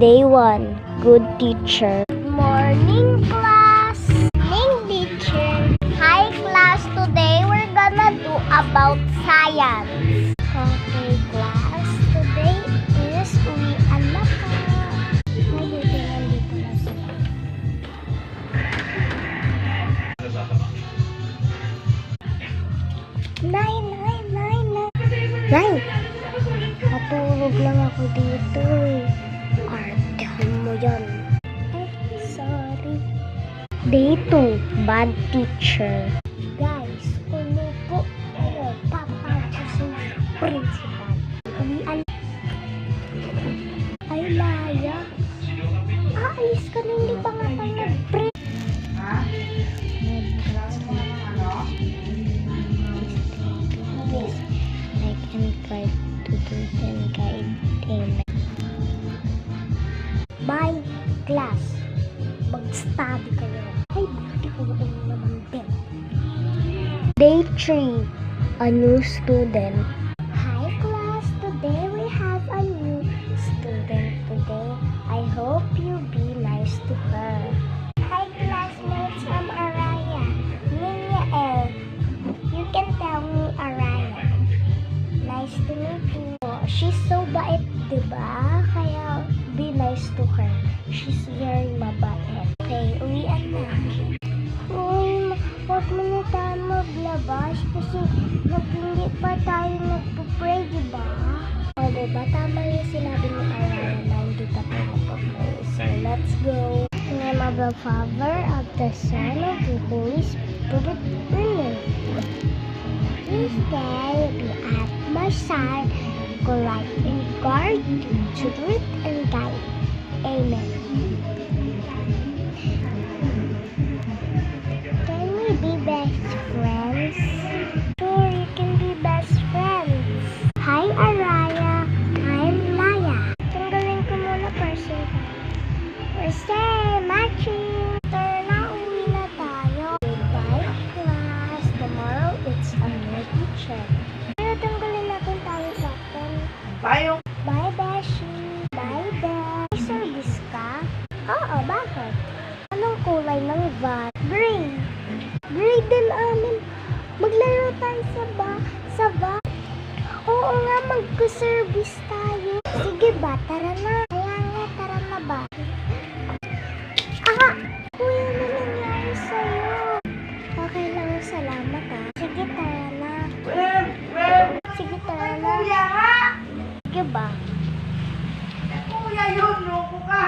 Day 1. Good teacher. Morning, class. Morning, teacher. Hi, class. Today we're gonna do about science. Okay, class. Today is uwian na po. Mabuti nandito na sila. Nine. Matulog lang ako dito eh. Artehan mo yan. Ay, sorry. Day 2, bad teacher. Guys, umupo kayo. Papasok sa principal. Uwian. Ay, Laya. Aalis ka na, hindi pa nga tayo nag-break. Like and try to do and guide him. Bye, class. Mag-study kayo. Ay, buti ko naman din. Day 3, a new student. Hi, class. Today we have a new student today. I hope you be nice to her. Hi, classmates. I'm Araya. Ninya L. You can tell me Araya. Nice to meet you. She's so bait, diba? Kaya be nice to her. She's very mabait. Okay, uwian na. Uy, wag mo na tayo maglabas kasi hindi pa tayo nagpo-pray, diba? O, diba? Tama yung sinabi ni Araya na hindi ka pa nagpo-pray. So, let's go. In the name of the Father, of the Son, of the Holy Spirit, amen. This day be at my side, go light and guard, truth and guide. Amen. Can we be best friends? Sure, you can be best friends. Hi, Araya. I'm Laya. Tanggalin ko muna person. First day, matching. Turn na, uwi na tayo. Goodbye, class. Tomorrow, it's a new teacher. Pero tanggalin natin tayo sa akin. Tayo. Bye, Beshi. Bye, Besh. May service ka? Oo, bakit? Anong kulay ng van? Gray. Gray din amin. Maglaro tayo sa van. Oo nga, magka-service tayo. Sige ba, tara na. Kaya nga, tara na ba? Kuya, ano nangyari sa'yo? Okay lang, salamat ha. Sige, tara na. Sige, tara na. Kuya nga! Sige ba? Kuya yun, loko ka!